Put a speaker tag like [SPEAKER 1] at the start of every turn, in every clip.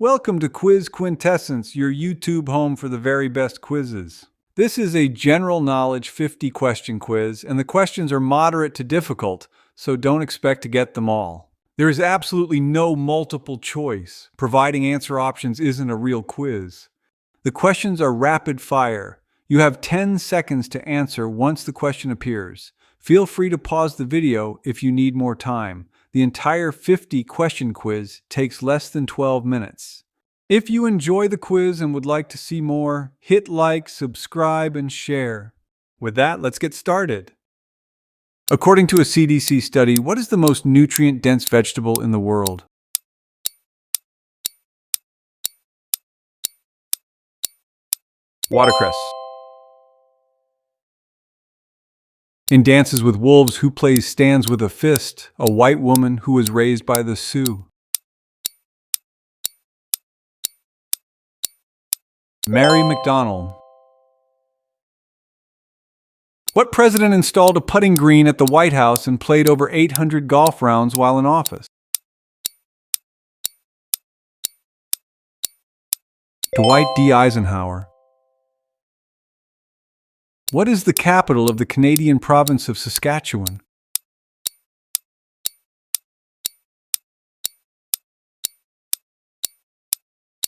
[SPEAKER 1] Welcome to Quiz Quintessence, your YouTube home for the very best quizzes. This is a general knowledge 50 question quiz, and the questions are moderate to difficult, so don't expect to get them all. There is absolutely no multiple choice. Providing answer options isn't a real quiz. The questions are rapid fire. You have 10 seconds to answer once the question appears. Feel free to pause the video if you need more time. The entire 50 question quiz takes less than 12 minutes. If you enjoy the quiz and would like to see more, hit like, subscribe, and share. With that, let's get started. According to a CDC study, what is the most nutrient-dense vegetable in the world? Watercress. In Dances with Wolves, who plays Stands with a Fist, a white woman who was raised by the Sioux? Mary McDonnell. What president installed a putting green at the White House and played over 800 golf rounds while in office? Dwight D. Eisenhower. What is the capital of the Canadian province of Saskatchewan?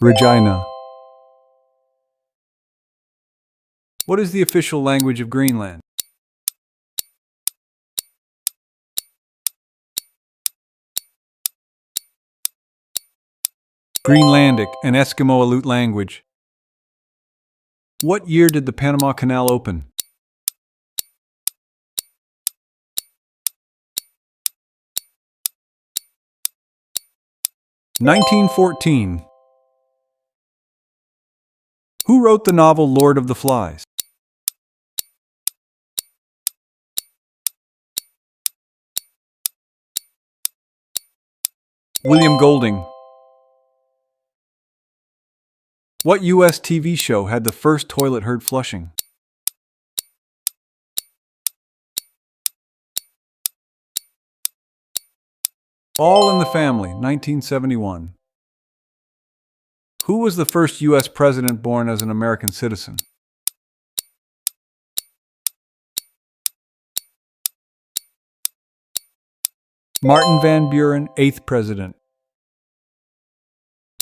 [SPEAKER 1] Regina. What is the official language of Greenland? Greenlandic, an Eskimo Aleut language. What year did the Panama Canal open? 1914. Who wrote the novel Lord of the Flies? William Golding. What U.S. TV show had the first toilet heard flushing? All in the Family, 1971. Who was the first U.S. president born as an American citizen? Martin Van Buren, 8th president.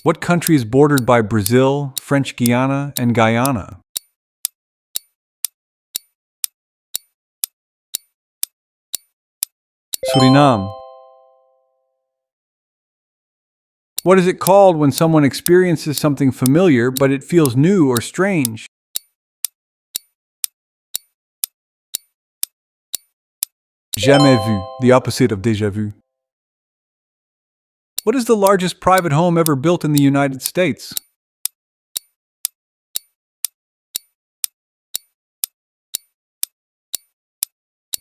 [SPEAKER 1] What country is bordered by Brazil, French Guiana, and Guyana? Suriname. What is it called when someone experiences something familiar but it feels new or strange? Jamais vu, the opposite of déjà vu. What is the largest private home ever built in the United States?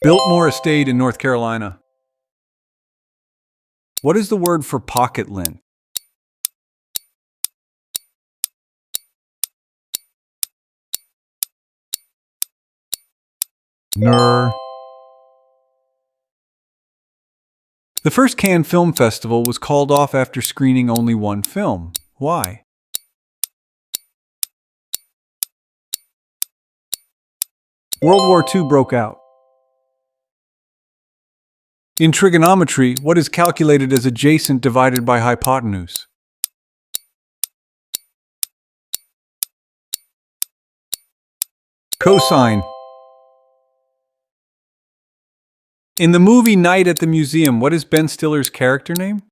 [SPEAKER 1] Biltmore Estate in North Carolina. What is the word for pocket lint? Ner. The first Cannes Film Festival was called off after screening only one film. Why? World War II broke out. In trigonometry, what is calculated as adjacent divided by hypotenuse? Cosine. In the movie Night at the Museum, what is Ben Stiller's character name?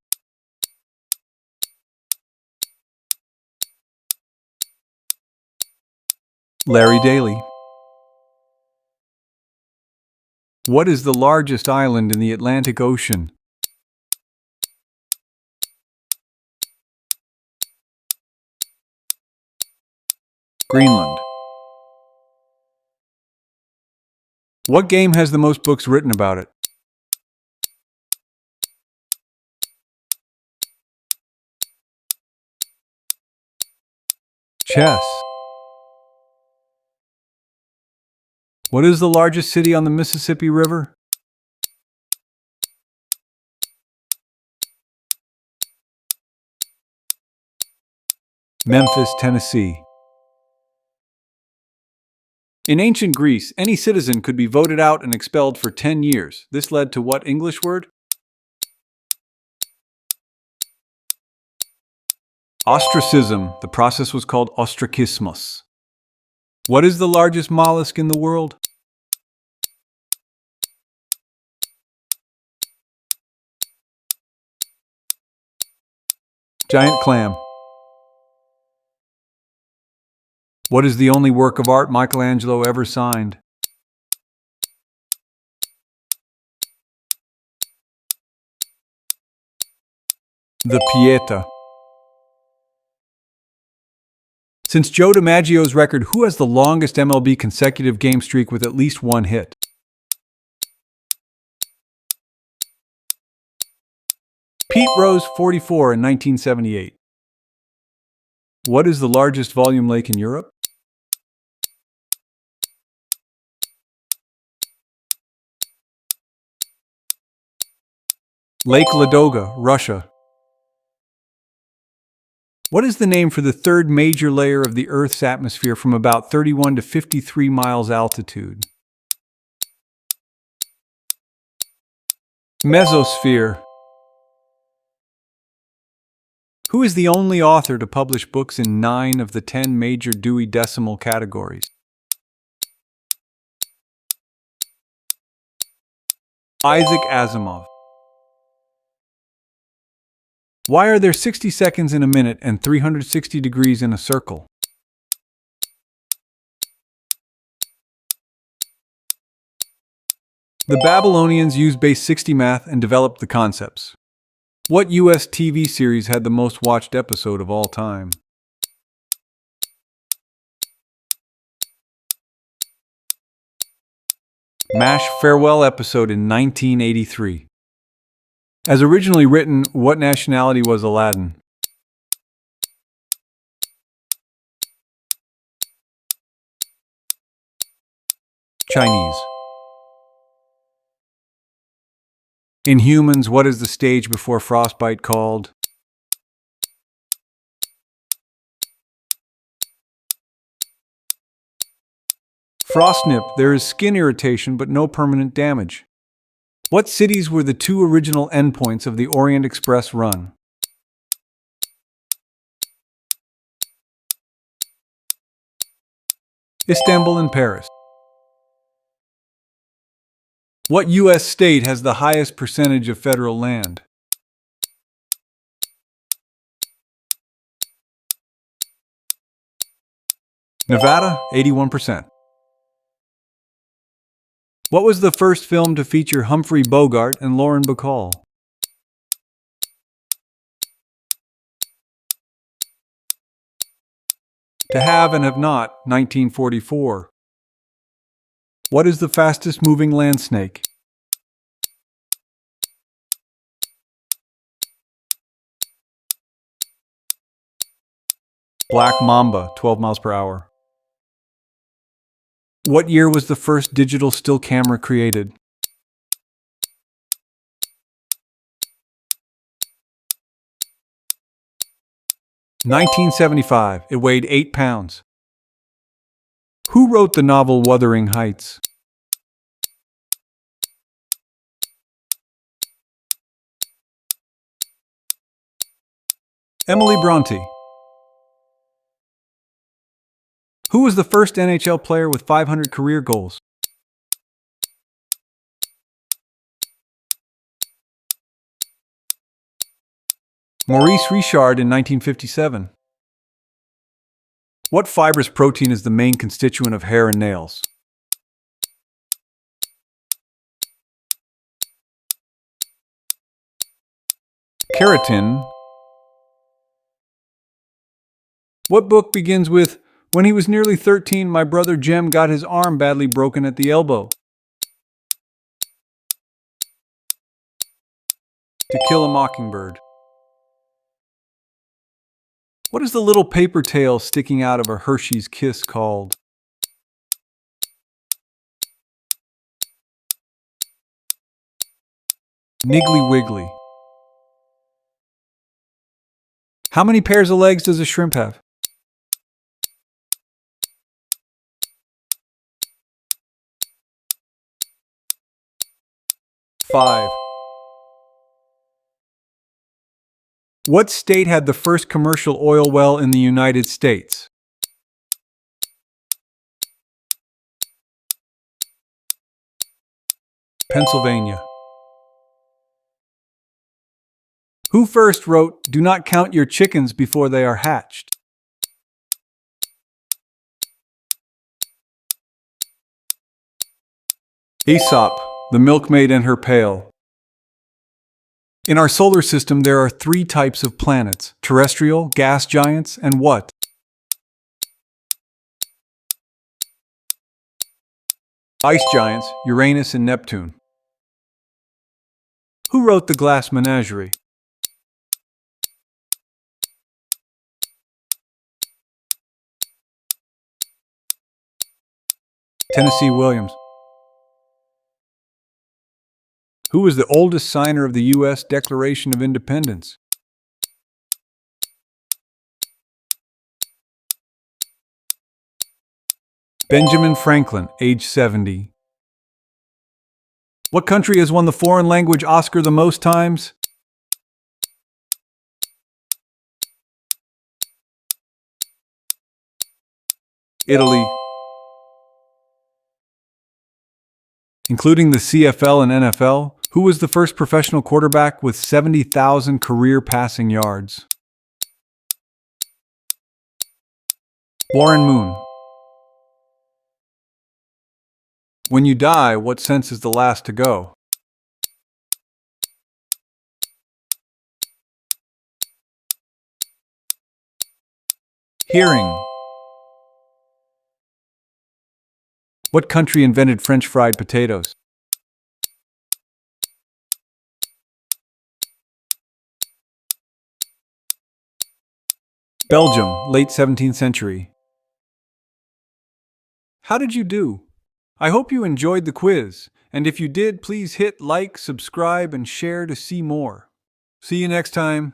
[SPEAKER 1] Larry Daly. What is the largest island in the Atlantic Ocean? Greenland. What game has the most books written about it? Chess. What is the largest city on the Mississippi River? Memphis, Tennessee. In ancient Greece, any citizen could be voted out and expelled for 10 years. This led to what English word? Ostracism. The process was called ostracismus. What is the largest mollusk in the world? Giant clam. What is the only work of art Michelangelo ever signed? The Pieta. Since Joe DiMaggio's record, who has the longest MLB consecutive game streak with at least one hit? Pete Rose, 44, in 1978. What is the largest volume lake in Europe? Lake Ladoga, Russia. What is the name for the third major layer of the Earth's atmosphere from about 31 to 53 miles altitude? Mesosphere. Who is the only author to publish books in 9 of the 10 major Dewey Decimal categories? Isaac Asimov. Why are there 60 seconds in a minute and 360 degrees in a circle? The Babylonians used base 60 math and developed the concepts. What US TV series had the most watched episode of all time? MASH farewell episode in 1983. As originally written, what nationality was Aladdin? Chinese. In humans, what is the stage before frostbite called? Frostnip. There is skin irritation but no permanent damage. What cities were the 2 original endpoints of the Orient Express run? Istanbul and Paris. What U.S. state has the highest percentage of federal land? Nevada, 81%. What was the first film to feature Humphrey Bogart and Lauren Bacall? To Have and Have Not, 1944. What is the fastest moving land snake? Black Mamba, 12 miles per hour. What year was the first digital still camera created? (1975). It weighed 8 pounds. Who wrote the novel Wuthering Heights? Emily Bronte. Who was the first NHL player with 500 career goals? Maurice Richard in 1957. What fibrous protein is the main constituent of hair and nails? Keratin. What book begins with, "When he was nearly 13, my brother Jem got his arm badly broken at the elbow"? To Kill a Mockingbird. What is the little paper tail sticking out of a Hershey's Kiss called? Niggly Wiggly. How many pairs of legs does a shrimp have? 5. What state had the first commercial oil well in the United States? Pennsylvania. Who first wrote, "Do not count your chickens before they are hatched"? Aesop, the milkmaid and her pail. In our solar system, there are 3 types of planets: terrestrial, gas giants, and what? Ice giants, Uranus and Neptune. Who wrote The Glass Menagerie? Tennessee Williams. Who was the oldest signer of the U.S. Declaration of Independence? Benjamin Franklin, age 70. What country has won the foreign language Oscar the most times? Italy. Including the CFL and NFL, who was the first professional quarterback with 70,000 career passing yards? Warren Moon. When you die, what sense is the last to go? Hearing. What country invented French fried potatoes? Belgium, late 17th century. How did you do? I hope you enjoyed the quiz, and if you did, please hit like, subscribe, and share to see more. See you next time.